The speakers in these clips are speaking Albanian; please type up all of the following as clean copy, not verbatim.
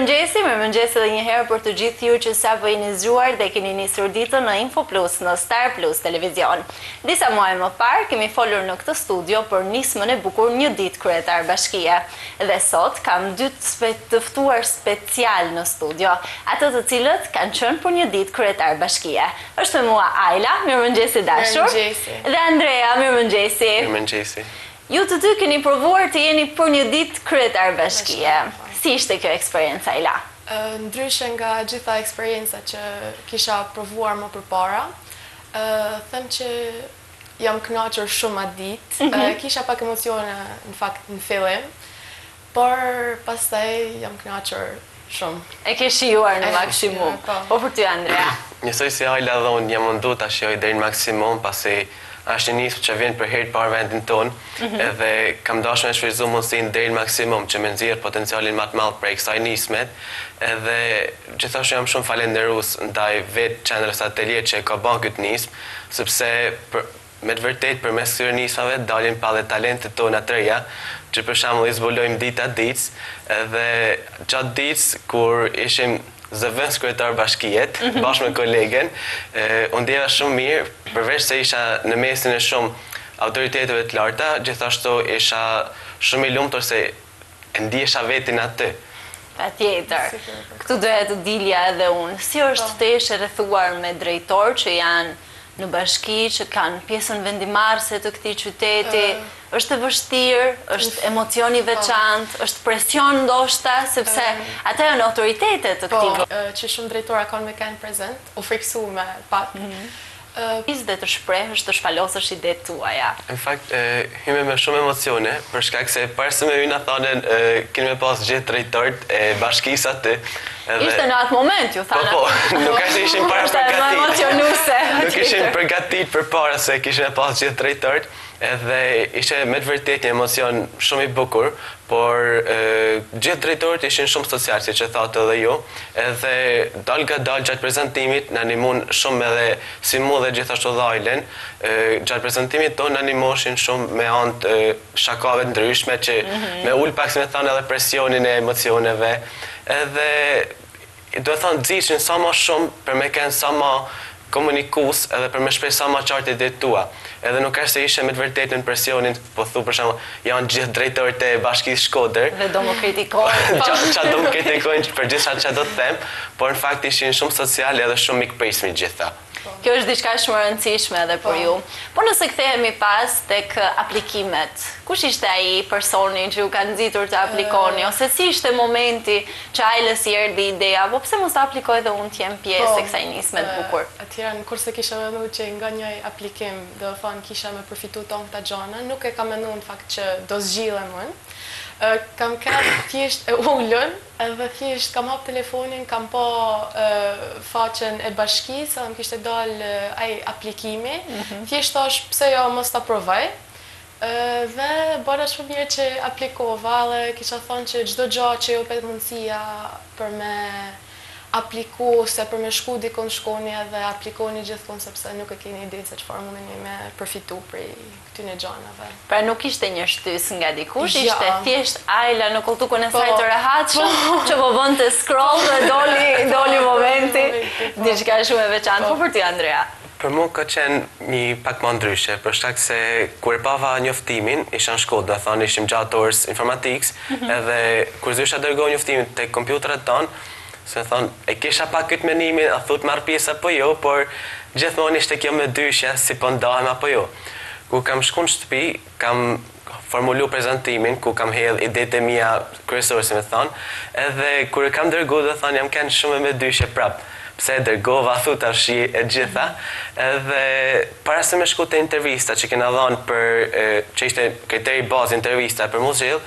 Mirëmëngjesi edhe një herë për të gjithë ju që sapo jeni zgjuar dhe keni nisur ditën në Info Plus në Star Plus Televizion. Disa muaj më parë kemi folur në këtë studio për nismën e bukur Një Ditë Kryetar Bashkie. Dhe sot kam dy të ftuar special në studio, ato të cilët kanë qenë për Një Ditë Kryetar Bashkie. Është me mua Ajla, mirëmëngjesi dashur. Mirëmëngjesi. Dhe Andrea, mirëmëngjesi. Mirëmëngjesi. Ju të dy keni provuar të jeni për Një Ditë Kryetar Bashkie. Si ishte kjo eksperiencë, Ajla? Ndryshe nga gjitha eksperienca që kisha provuar më përpara, them që jam kënaqur shumë atë ditë. Kisha pak emocione në fakt në fillim, por pastaj jam kënaqur shumë. E ke shijuar në maksimum. Po për ty, Andrea? Njësoj si Ajla dhe unë jam mundu ta shijoj deri në maksimum, pasi është një nismë që vjen për herë të parë vendin tonë, edhe kam dashur me shfrytëzu mundësinë deri në maksimum që me nxjerr potencialin më të madh prej kësaj nismet, edhe gjithashtu jam shumë falendërues ndaj vetë qendrës atelier që e ka bën këtë nismë, sepse me të vërtetë përmes këtyre nismave dalin pa dhe talentet tona të reja, që për shembull i zbulojmë ditë a ditës, edhe gjatë ditës kur ishim zëvendës kryetar bashkiet, bashkë me kolegen, unë ndjeva shumë mirë, përveç se isha në mesin e shumë autoriteteve të larta, gjithashtu isha shumë i lumtur se e ndjesha vetin aty. Patjetër. Këtu doja të dilja edhe unë. Si është të jesh e rrethuar me drejtor që janë në bashki, që kanë pjesën vendimarrëse të këtij qyteti? Është e vështirë, është emocioni veçantë, është presion ndoshta, sepse ata janë autoritetet të këtij vendi. Që shumë drejtora kanë me kanë prezent, u friksu me pak. Dhe të shprehësh, të shpalosësh idetë tuaja. Në fakt, hyme me shumë emocione, për shkak se parë se me hyna thonen, keni me pas gjithë drejtorët e bashkisë aty. Ishte në atë moment, ju thana. Po, nuk është ishim para përgatit. Emocionuese. Nuk ishim përgatit për para se kishim e pas gjithë drejtorët, edhe ishte me të vërtet një emocion shumë i bukur, por gjithë drejtorët ishin shumë social, si që thatë edhe ju, edhe dal nga dal gjatë prezentimit në animun shumë edhe si mu dhe gjithashtu dhe Ajlen, gjatë prezentimit tonë në animoshin shumë me antë shakave ndryshme që me ullë pak si me thanë edhe presionin e emocioneve, edhe do e thanë dzishin sa ma shumë për me kënë sa ma komunikus edhe për me shprej sa ma qartë idetë tua. Edhe nuk është se ishe me të vërtetë në presionin, po thu për shembull, janë gjithë drejtorët e Bashkisë Shkodër. Dhe do më kritikojnë. Qa do më kritikojnë për gjitha që do të them, por në fakt ishin shumë sociale edhe shumë mikprismi gjitha. Kjo është diçka shumë e rëndësishme edhe për ju. Po nëse kthehemi pas tek aplikimet, kush ishte ai personi që ju ka nxitur të aplikoni, ose si ishte momenti që Ajlës i erdhi ideja, po pse mos ta aplikoj dhe unë të jem pjesë e kësaj nisme të bukur? Atëherë kurse kisha menduar që nga një aplikim, do të thonë kisha me përfitu ton këta gjana, nuk e kam menduar në fakt që do zgjidhem unë. Kam kanë thjesht e ullën, edhe thjesht kam hap telefonin, kam pa faqen e bashkisë, edhe më kishte dalë ai aplikimi, thjesht thash pse jo mos ta provoj, dhe bëra shumë mirë që aplikova, dhe kisha thonë që çdo gjë që ju jepet mundësia për me apliku, se për me shku dikon shkoni edhe aplikoni gjithkon, sepse nuk e keni ide se çfarë mundeni me përfitu prej këtyne gjanave. Pra nuk ishte një shtys nga dikush, ishte thjesht Ajla në koltukun e saj të rehatshëm, që po bënte scroll dhe doli momenti, diçka shumë e veçantë. Po për ty, Andrea? Për mu ka qenë një pak më ndryshe, për shkak se kur e pava njoftimin, isha në Shkodër, do thonë ishim gjatë orës informatikës, edhe kur zysha dërgoj njoftimin tek kompjuterat tonë, se thonë, e kisha pak këtë menimin, a thut marrë pjesë apo jo, por gjithmonë ishte kjo me dyshja si po ndahem apo jo. Kur kam shku në shtëpi, kam formulu prezentimin, ku kam hedh idetë e mia kryesore, si me thonë, edhe kur e kam dërgu, dhe thonë, jam kënë shumë me dyshje prapë. Pse dërgova, thut ashi e gjitha, edhe para se me shku të intervista që kena dhënë për, që ishte kriteri bazë intervista për mu zhjilë,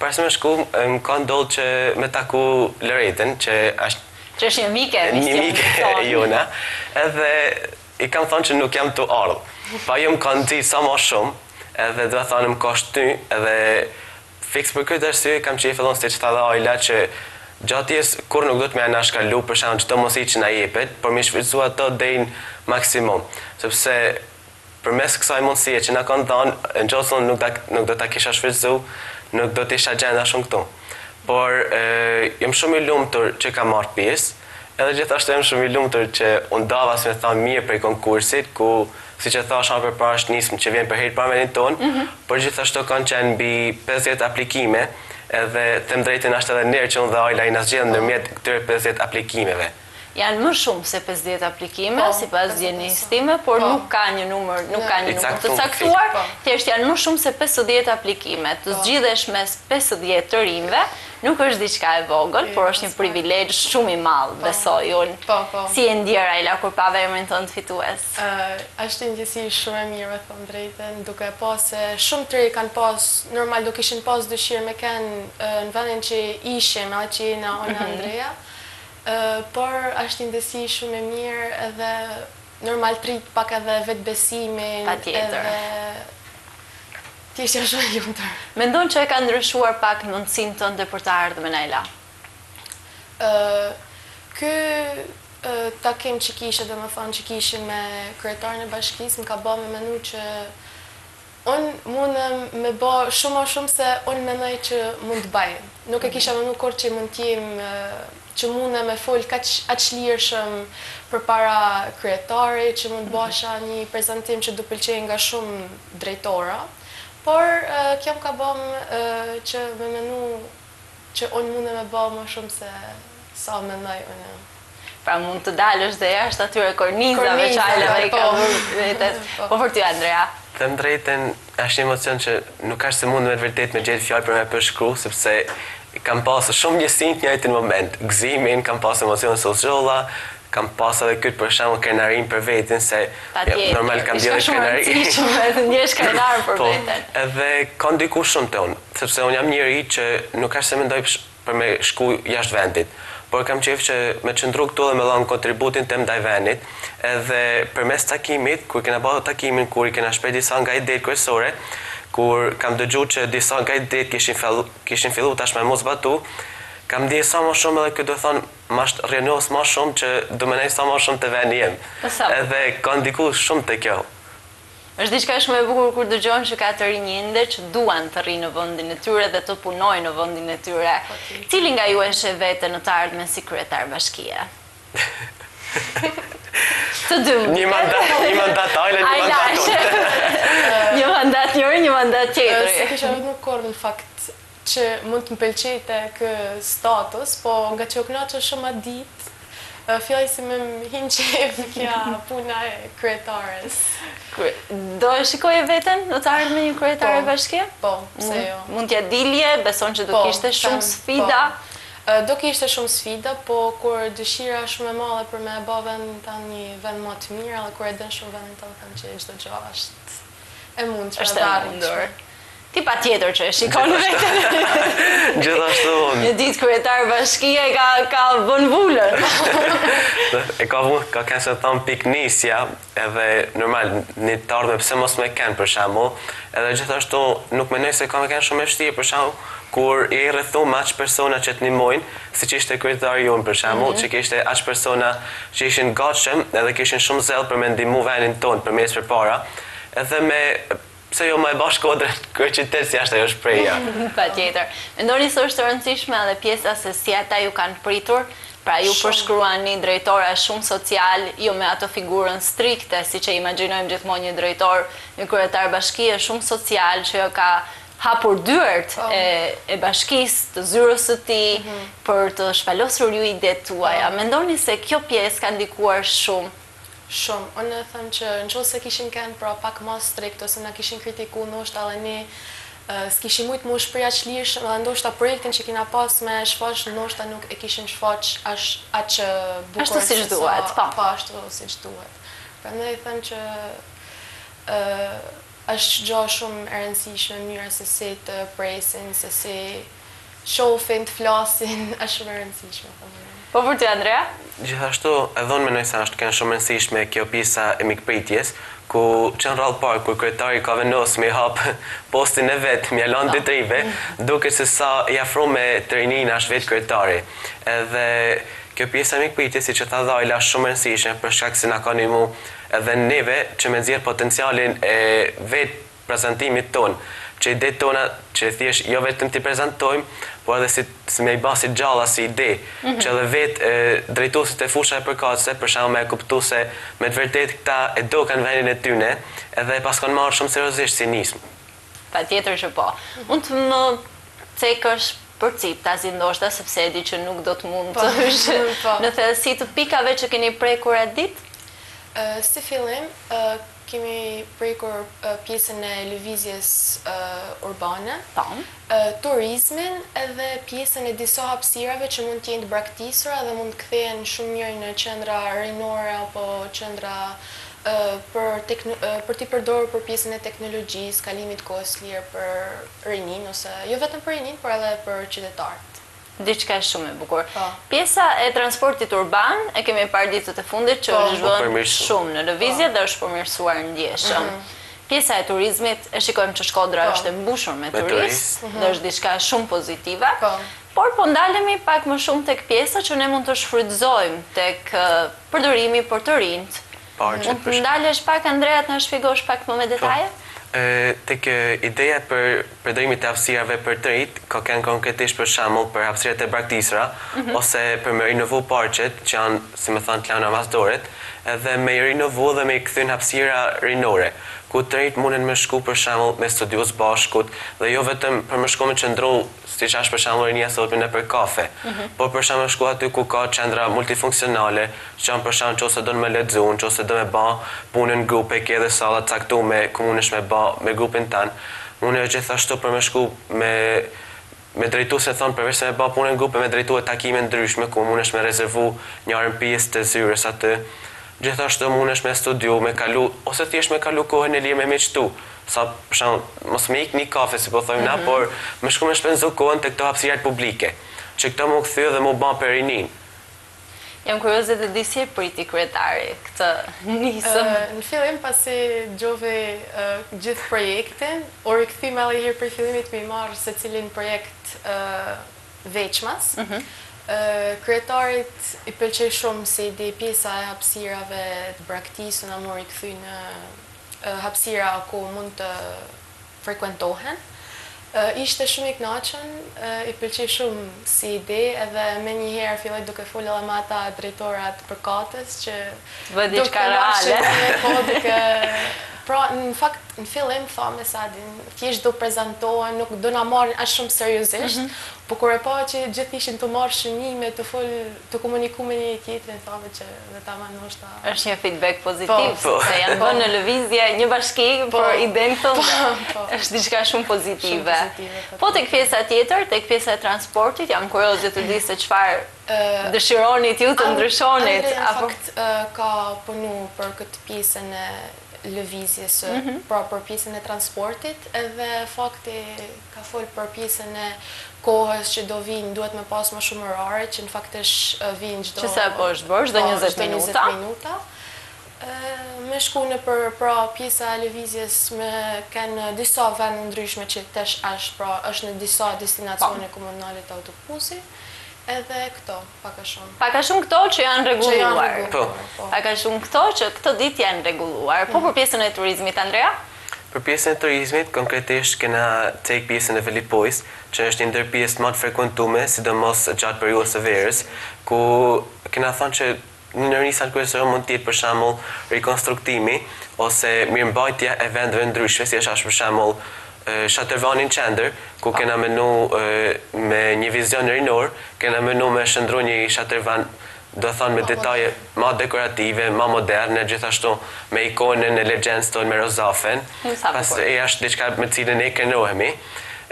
para se me shku, më ka ndodhë që me taku Loretën, që është një mike e jona, edhe i kam thonë që nuk jam të ardhë. Pa jo më ka nxit sa ma shumë, edhe dhe thonë më ka shty, edhe fix për këtë arsye kam që i fillon se që tha dhe Ajla që gjatjes kur nuk do të me ana shkalu për shkak çdo mosi që na jepet, por me shfrytëzu ato deri në maksimum, sepse përmes kësaj mundësie që na kanë dhënë, në gjasën nuk do ta kisha shfrytëzu, nuk do të isha gjenda shumë këtu. por jam shumë i lumtur që kam marrë pjesë, edhe gjithashtu jam shumë i lumtur që unë dava si me thamë mirë prej konkursit, ku si që thash anë përpara është nismë që vjen për herë para vendit tonë, por gjithashtu kanë qenë mbi 50 aplikime, edhe them drejtën është edhe nerë që unë dhe Ajla i na zgjedhën ndërmjet këtyre 50 aplikimeve. Janë më shumë se 50 aplikime, sipas djenistime, por nuk ka një numër të caktuar, thjesht janë më shumë se 50 aplikime. Të zgjidhesh mes 50 të rinjve, nuk është diçka e vogël, por është një privilegj shumë i madh, besoj unë. Si e ndjer Ajla kur pave emrin tënd fitues? Është një ndjesi shumë e mirë, me thënë drejtën, duke pas se shumë të rinj kanë pas, normal do kishin pas dëshirë me kanë në vendin që ishim, atë që jena unë Andrea. Por është një ndjesi shumë e mirë edhe normal trit pak edhe vetbesimin. Patjetër. Thjesht jam shumë e lumtur. Mendon që e ka ndryshuar pak mundësinë tënde për të ardhmen Ajla? Ky takim që kishe, domethënë që kishim me kryetarin e bashkisë, më ka bërë me menu që unë mundem me bë shumë më shumë se unë mendoj që mund të bëj. Nuk e kisha menu kur që mund t'jem që mundem me fol aq lirshëm përpara kryetarit, që mund bësha një prezantim që do pëlqej nga shumë drejtora, por kjo më ka bërë që me menu që unë mundem me bë më shumë se sa mendoj unë. Pra mund të dalësh dhe jashtë atyre kornizave që Ajla i ka vënë vetes. Po për ty Andrea? Them drejtën, është një emocion që nuk është se mund me të vërtet me gjetë fjalë për me përshkru, sepse kam pasur shumë gjësin të njëjtin moment. Gëzimin, kam pasur emocione sociale, kam pasur edhe këtë për shembull krenarin për veten, se normal kam dhënë krenari. Të ndjesh krenar për veten. Edhe ka ndikuar shumë te unë, sepse unë jam njëri që nuk është se mendoj për me shku jashtë vendit, por kam qejf që me qëndru këtu dhe me dhënë kontributin tim ndaj vendit, edhe përmes takimit, kur kena bërë takimin, kur i kena shpreh disa nga idetë kryesore, kur kam dëgjuar që disa nga idetë kishin fillu tash me mos batu, kam ndjekur sa më shumë edhe këtë do thonë mash rrjenos më shumë që do më nej sa më shumë të vendi jem. Edhe ka ndikuar shumë te kjo. Është diçka shumë e bukur kur dëgjon që ka të rinj ende që duan të rrinë në vendin e tyre dhe të punojnë në vendin e tyre. Cili nga ju e sheh veten në të ardhmen si kryetar bashkie? Të dy. Një mandat Ajla, një mandat unë. Një mandat njëri, një mandat tjetri. Se kisha vetë nuk korë në fakt që mund të më pëlqejte kë status, po nga që u kënaqë shumë atë ditë, fjallë si me më hinë qef kja puna e kryetares. Do e shikoje veten në të ardhmen një kryetare bashkie? Po, pse jo. Mund t'ja dilje, beson që do kishte shumë sfida? Do kishte shumë sfida, po kur dëshira shumë e madhe për me e bë vendin tanë një vend më të mirë, edhe kur e dën shumë vendin tanë them që çdo gjë është e mundshme. Është e mundur. Ti patjetër që e shikon veten. Gjithashtu unë. Një ditë kryetar bashkie ka vënë vulën. Ka kanë se thonë piknisja, edhe normal një të ardhme pse mos me kenë për shembull, edhe gjithashtu nuk mendoj se ka me kenë shumë e vështirë për shembull kur i rrethu me aq persona që të ndihmojnë, siç ishte kryetari jonë për shembull, që kishte aq persona që ishin gatshëm edhe kishin shumë zell për me ndihmu vendin tonë përmes përpara, edhe me pse jo më e bashkodrë kryeqytet si ashtu ajo shprehja. Patjetër. Mendoni se është e rëndësishme edhe pjesa se si ata ju kanë pritur, pra ju përshkruani drejtora shumë social, jo me ato figurën strikte, siç e imagjinojmë gjithmonë një drejtor, një kryetar bashkie shumë social që jo ka hapur dyert e bashkisë, të zyrës së tij për të shpalosur ju idetë tuaja. Mendoni se kjo pjesë ka ndikuar shumë? Shumë. Unë them që nëse kishin kanë pra pak më strikt ose na kishin kritikuar ndoshta edhe ne s'kishim mujt më shpreh aq lirshëm, edhe ndoshta projektin që kena pas me shfaq ndoshta nuk e kishin shfaq aq bukur. Ashtu siç duhet, po. Po, ashtu siç duhet. Prandaj them që është gjë shumë e rëndësishme mënyra se si të presin, se si shohin, të flasin, është shumë e rëndësishme. Po për ty Andrea? Gjithashtu, edhe unë mendoj se është shumë e rëndësishme kjo pjesa e mikpritjes, ku që në rallë parë, kur kryetari ka vendosur me hap postin e vet, me lanë detrive, duke se sa i afro me të rinin është vetë kryetari. Edhe kjo pjesa e mikpritjes, siç e tha Ajla, shumë e rëndësishme për shkak se na ka ndihmuar edhe neve që me nxjerr potencialin e vetë prezantimit ton. që idetë tona që thjesht jo vetëm t'i prezentojmë, por edhe si me i ba si gjalla, si ide, që edhe vetë drejtuesit e fusha e përkatëse, për shembull me kuptu se me të vërtet këta e do kanë vendin e tyne, edhe pas kanë marrë shumë seriozisht si nismë. Patjetër që po. Mund të më cekësh për ciptazi ndoshta, sepse e di që nuk do të mund të është në thellësi të pikave që keni prekur atë ditë? Si fillim, kemi prekur pjesën e lëvizjes urbane, turizmin edhe pjesën e disa hapësirave që mund të jenë të braktisura dhe mund të kthehen shumë mirë në qendra rinore apo qendra për t'i përdorur për pjesën e teknologjisë, kalimit kohës lirë për rinin, ose jo vetëm për rinin, por edhe për qytetarët. Diçka shumë e bukur. Pjesa e transportit urban e kemi parë ditët e fundit që është vënë shumë në lëvizje dhe është përmirësuar ndjeshëm. Pjesa e turizmit, e shikojmë që Shkodra është e mbushur me turistë dhe është diçka shumë pozitive. Por po ndalemi pak më shumë tek pjesa që ne mund të shfrytëzojmë tek përdorimi për të rinjt. Mund të ndalesh pak, Andrea, të na shpjegosh pak më me detaje? Tek ideja për përdorimit e hapësirave për të rinjt, ka kanë konkretisht për shembull për hapësirat e braktisura, ose për me rinovu parqet, që janë, si më thënë, klana masdoret, edhe me rinovu dhe me kthy në hapësira rinore, ku të rinjt munden me shku për shembull me studios bashkut, dhe jo vetëm për me shku me qëndru, siç është për shembull rinia sotme në për kafe, por për shembull shku aty ku ka qendra multifunksionale, që janë për shembull nëse do me lexu, nëse do me bë punën grupe, ke edhe salla të caktuara ku mundesh me bë me grupin tan. Unë gjithashtu për me shku me drejtuese thon përveç se me bë punën grupe, me drejtuar takime ndryshme ku mundesh me rezervu njërin pjesë të zyrës aty. Gjithashtu mundesh me studiu, me kalu ose thjesht me kalu kohën e lirë me miqtu. Sa për shembull mos me ikë një kafe, si po thojmë na, por me shku me shpenzu kohën tek këto hapësirat publike, që këto më kthye dhe më bën për rinin. Jam kurioze të di si e priti kryetari këtë nisëm. Në fillim, pasi gjove gjithë projektin, o rikthym edhe herë për fillimit me i marrë se cilin projekt veçmas. Kryetarit i pëlqej shumë se ide pjesa e hapësirave të braktisë na mori kthy në hapësira ku mund të frekuentohen. Ishte shumë i kënaqur, i pëlqej shumë si ide, edhe me njëherë filloi duke folë edhe me ata drejtorat përkatës që vë diçka reale. Pra, në fakt, në fillim, thame Sadin, thjesht do prezantohen, nuk do na marrin aq shumë seriozisht, por kur e pa që gjithë ishin të marrë shënime, të komuniku me një tjetrin, thame që dhe ta ma ndoshta. Është një feedback pozitiv, se janë bënë në lëvizje një bashki, por idenë tonë është diçka shumë pozitive. Po tek pjesa tjetër, tek pjesa e transportit, jam kurioze të di se çfarë dëshironit ju të ndryshonit. Andre, në fakt, ka punu për këtë pjesën e lëvizjes, pra për pjesën e transportit, edhe fakti ka folë për pjesën e kohës që do vinë, duhet me pas më shumë orare, që në fakt është vinë çdo... Që sa po është bërë, çdo 20 minuta? Me shku në për pra pjesa e lëvizjes me kanë disa vende ndryshme që tesh është në disa destinacione komunale të autobusit. Edhe këto, paka shumë. Paka shumë këto që janë rregulluar. Paka shumë këto që këto ditë janë rregulluar. Po për pjesën e turizmit, Andrea? Për pjesën e turizmit, konkretisht kena tek pjesën e Velipojës, që është një ndër pjesë më të frekuentume, sidomos gjatë periudhës së verës, ku kena thënë që në nisat kryesore mund të jetë për shembull rikonstruktimi ose mirëmbajtja e vendeve ndryshme, si është për shembull Shatërvanin qendër, ku kena menu me një vizion rinor, kena menu me shëndru një Shatërvan, do thonë me detaje ma dekorative, ma moderne, gjithashtu me ikonën e legjendës tonë me Rozafen, pas e është diçka me cilën e kënaqemi.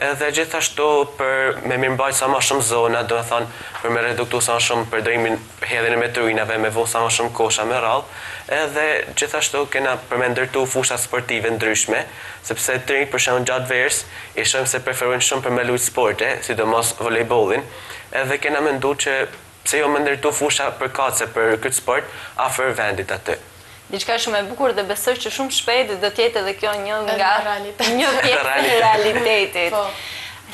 Edhe gjithashtu për me mirëmbajtë sa më shumë zona, do të thonë për me reduktu sa më shumë përdorimin hedhjen e meturinave, me vënë sa më shumë kosha me radhë. Edhe gjithashtu kena për me ndërtu fusha sportive ndryshme, sepse të rinjt për shembull gjatë verës i shohim se preferojnë shumë për me luajtë sporte, sidomos volejbollin. Edhe kena menduar që pse jo me ndërtu fusha përkatëse për këtë sport afër vendit aty. Diçka shumë e bukur dhe besoj që shumë shpejt do të jetë edhe kjo një nga një pjesë e realitetit.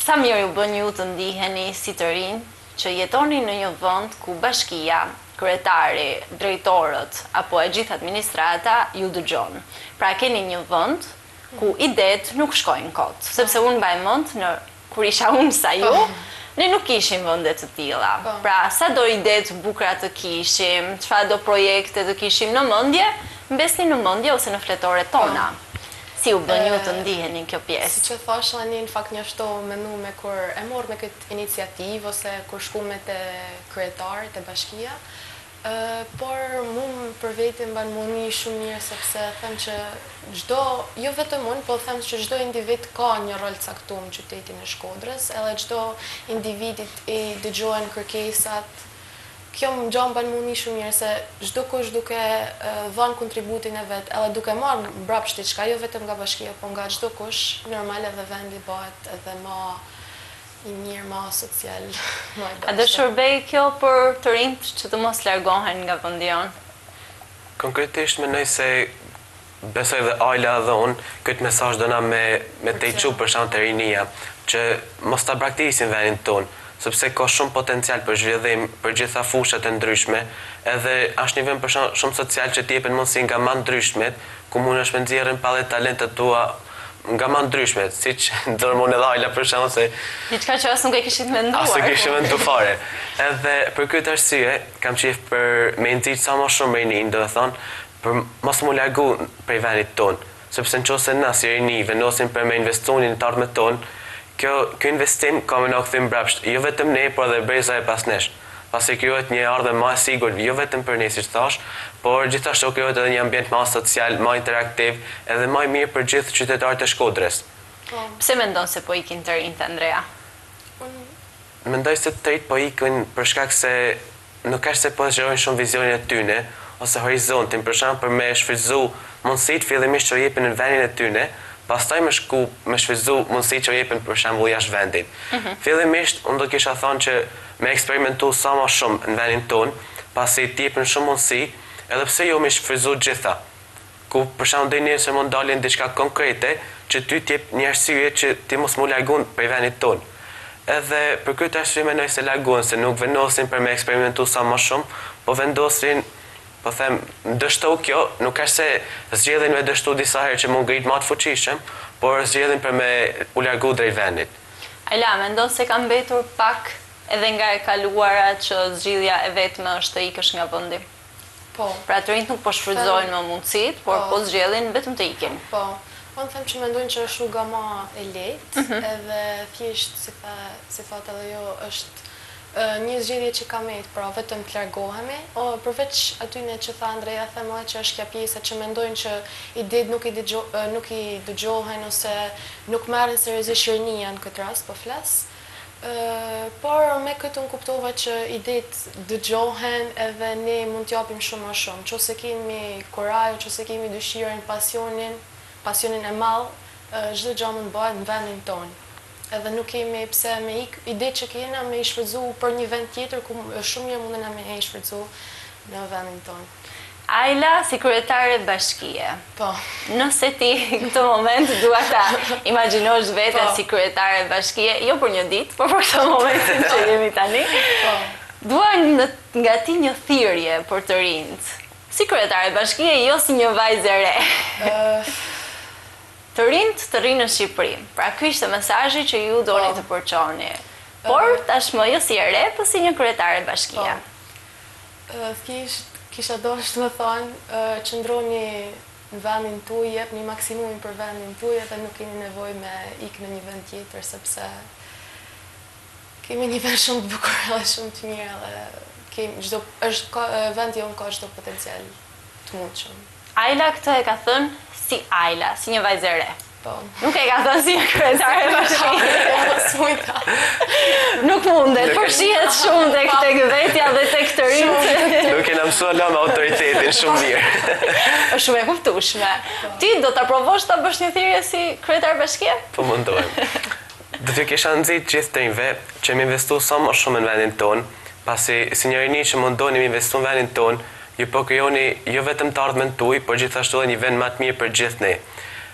Sa mirë ju bën ju të ndiheni si të rinj që jetoni në një vend ku bashkia, kryetari, drejtorët apo e gjithë administrata ju dëgjon. Pra keni një vend ku idet nuk shkojnë kot, sepse unë mbaj mend kur isha unë sa ju, ne nuk kishim vende të tilla. Pra, sa do ide të bukura të kishim, çfarë do projekte të kishim në mendje, mbesni në mendje ose në fletoret tona. Si u bën ju të ndiheni kjo pjesë? Si që thash, në fakt njështohu me kur e morë me këtë iniciativë ose kur shku me të kryetarët e bashkia, por mu për vetin ban muni shumë mirë sepse them që jo vetëm unë, po them që çdo individ ka një rol caktuar në qytetin e Shkodrës, edhe çdo individit i dëgjohen kërkesat. Kjo më gjanë ban muni shumë mirë se çdo kush duke dhënë kontributin e vet, edhe duke marrë mbrapsht diçka, jo vetëm nga bashkia, po nga çdo kush, normal edhe vendi bëhet edhe më i mirë, më social. A do shërbej kjo për të rinjt që të mos largohen nga vendi jon? Konkretisht mendoj se besoj dhe Ajla dhe unë këtë mesazh dona me të iqu për shkak të rinia, që mos ta braktisin vendin tonë, sepse ka shumë potencial për zhvillim për gjitha fushat e ndryshme, edhe është një vend për shumë social që t'jepen mundësi nga më ndryshmet, ku mundesh me nxjerrën pallet talentet tua nga më ndryshmet, siç ndërmon edhe Ajla për shkak se diçka që as nuk e kishit menduar. As e kishim menduar fare. Edhe për këtë arsye kam qejf për me nxit sa më shumë rinin, do të thonë, për mos mu largu prej vendit ton, sepse nëse na si rini vendosim për me investonin të ardhmet ton, kjo investim ka me na kthym mbrapsht, jo vetëm ne, por edhe breza e pasnesh. Pasi krijohet një ardhmë më e sigurt, jo vetëm për ne siç thash, por gjithashtu krijohet edhe një ambient më social, më interaktiv, edhe më i mirë për gjithë qytetarët e Shkodrës. Pse mendon se po ikin të rinjt, Andrea? Mendoj se të rinjt po ikin për shkak se nuk është se po zgjerojnë shumë vizionin e tyne ose horizontin, për shkak për me shfrytëzu mundësitë fillimisht që jepen në vendin e tyne, pastaj me shfrytëzu mundësitë që jepen për shembull jashtë vendit. Fillimisht unë do kisha thënë që me eksperimentu sa më shumë në vendin ton, pasi t'jepen shumë mundësi, edhe pse jo me shfrytëzu gjitha. Ku për shembull deri nëse mund dalin diçka konkrete, që ty t'jep një arsye që ti mos mu largun prej vendit ton. Edhe për këtë arsye mendoj se largohen, se nuk vendosin për me eksperimentu sa më shumë, po vendosin, po them, dështoj kjo, nuk është se zgjedhin me dështu disa herë që mund ngrit më të fuqishëm, por zgjedhin për me u largu drejt vendit. Ajla, mendon se ka mbetur pak edhe nga e kaluara që zgjidhja e vetme është të ikësh nga vendi? Po. Pra të rinjt nuk po shfrytëzojnë më mundësitë, por po zgjedhin vetëm të ikin. Po. Unë them që mendojnë që është shumë ma e lehtë, edhe thjesht si thot edhe jo është një zgjedhje që ka me pra vetëm të largohemi, përveç atyne që tha Andrea, them që është kja pjesa që mendojnë që idet nuk i dëgjohen ose nuk merren seriozisht rinia në këtë rast, po flas. Por me këtë unë kuptova që idet dëgjohen edhe ne mund t'japim shumë më shumë. Qose kemi koraj, qose kemi dëshirën, pasionin e madh, çdo gjë mund bëhet në vendin tonë. Edhe nuk kemi pse me ide që kena me i shfrytëzu për një vend tjetër ku shumë mirë mundena me i shfrytëzu në vendin tonë. Ajla, si kryetare bashkie. Po. Nëse ti në këtë moment dua ta imagjinosh veten si kryetare bashkie, jo për një ditë, por për këtë momentin që jemi tani. Po. Dua nga ti një thirrje për të rinjt. Si kryetare bashkie, jo si një vajzë e re. Të rinjt të rinë në Shqipëri. Pra ky ishte mesazhi që ju doni të përçoni. Por tashmë jo si e re, po si një kryetare bashkie. Thjesht kisha dashur të thonë, qëndroni në vendin tuaj, jepni maksimumin për vendin tuaj dhe nuk keni nevojë me ikë në një vend tjetër sepse kemi një vend shumë të bukur dhe shumë të mirë dhe vendi jonë ka çdo potencial të mundshëm. Ajla këtë e ka thënë si Ajla, si një vajzë e re. Po. Nuk e ka thënë si një kryetare bashkie. Nuk mundet, përshihet shumë tek vetja dhe tek të rinjt. Nuk e na mësua la me autoritetin shumë mirë. Është shumë e kuptueshme. Ti do ta provosh ta bësh një thirrje si kryetar bashkie? Po mundohem. Do të kisha nxit gjithë të rinjve që më investu sa më shumë në vendin ton, pasi si një rini që mundoni me investu në vendin ton, ju po krijoni jo vetëm të ardhmen tuaj, por gjithashtu edhe një vend më të mirë për gjithë ne.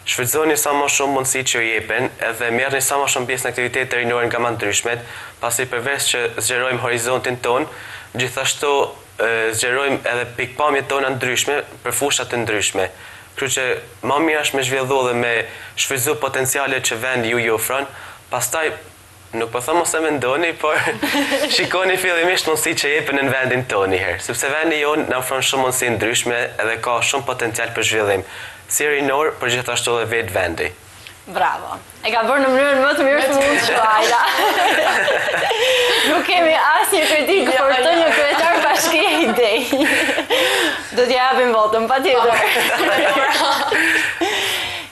Shfrytëzoni sa më shumë mundësi që jepen, edhe merrni sa më shumë pjesë në aktivitete rinore nga më ndryshmet, pasi përveç që zgjerojmë horizontin ton, gjithashtu zgjerojmë edhe pikpamjet tona ndryshme për fusha të ndryshme. Kështu që më mirë është me zhvillu dhe me shfrytzu potencialet që vendi ju ofron, pastaj nuk po them mos e mendoni, por shikoni fillimisht mundësi që jepen në vendin tonë herë, sepse vendi jonë na ofron shumë mundësi ndryshme edhe ka shumë potencial për zhvillim, si rinor, por gjithashtu edhe vetë vendi. Bravo. E ka bërë në mënyrën më të mirë të mund të Ajla. Nuk kemi asnjë kritikë për të një kryetar bashkie idej. Do t'ja japim votën, patjetër.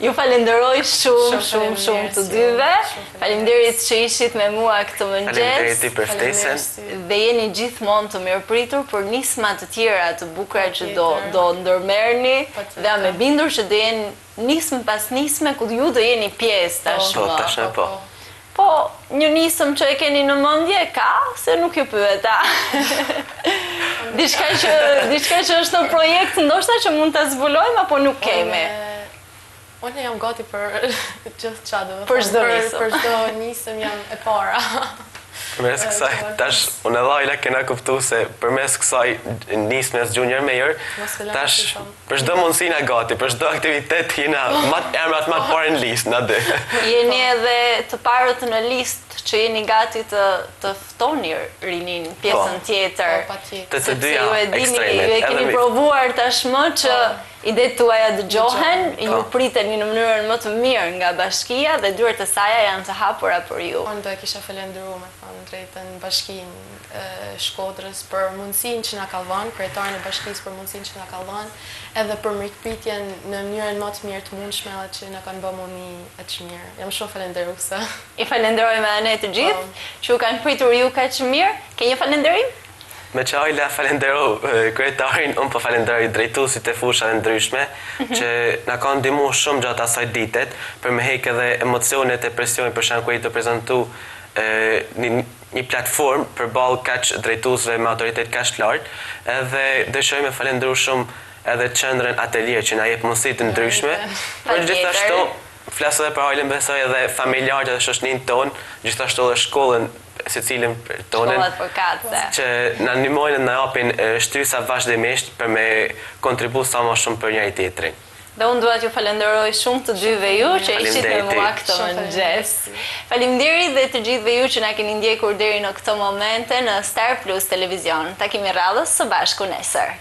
Ju falenderoj shumë të dyve. Faleminderit që ishit me mua këtë mëngjes. Faleminderit për ftesën. Dhe jeni gjithmonë të mirëpritur për nisma të tjera të bukura që do ndërmerrni dhe jam e bindur që do jenë nismë pas nisme ku ju do jeni pjesë tashmë. Po, një nisëm që e keni në mendje ka, se nuk ju pyeta. Diçka që është në projekt ndoshta që mund ta zbulojmë apo nuk kemi. Unë jam gati për gjithë çado. Për çdo nisëm jam e para. Përmes kësaj, tash unë edhe Ajla kena kuptu se përmes kësaj nismës junior mayor, tash për çdo mundësi na gati, për çdo aktivitet jena emrat më të parë në listë na dy. Jeni edhe të parët në listë që jeni gati të ftoni rinin pjesën tjetër. Të dyja ekstremet. Ju e keni provuar tashmë që idetë tuaja dëgjohen, ju priteni në mënyrën më të mirë nga bashkia dhe dyert e saj janë të hapura për ju. Unë do e kisha falendëruar me thënë drejtën bashkinë Shkodrës për mundësinë që na ka dhënë, kryetarin e bashkisë për mundësinë që na ka dhënë, edhe për mirëpritjen në mënyrën më të mirë të mundshme që na kanë bërë mundi aq mirë. Jam shumë falendëruese. I falenderoj me anë të gjithë që u kanë pritur ju kaq mirë. Ke një falënderim? Me që Ajla falendero kryetarin, unë po falenderoj drejtuesit e fushave ndryshme që na kanë ndihmuar shumë gjatë asaj ditet për me heq edhe emocionet e presionit për shkak të prezantu një platformë përballë kaq drejtuesve me autoritet kaq të lartë, edhe dëshiroj me falenderoj shumë edhe qendrën atelier që na jep mundësi të ndryshme. Por gjithashtu flas edhe për Ajlën, besoj edhe familjarët dhe shoqërinë tonë, gjithashtu edhe shkollën secilin tonen që na ndihmojnë na japin shtysa vazhdimisht për me kontribu sa më shumë për njëri tjetrin. Dhe unë duat ju falenderoj shumë të dyve ju që ishit me mua këtë mëngjes. Faleminderit dhe të gjithëve ju që na keni ndjekur deri në këtë momente në Star Plus Televizion. Takimi radhës së bashku nesër.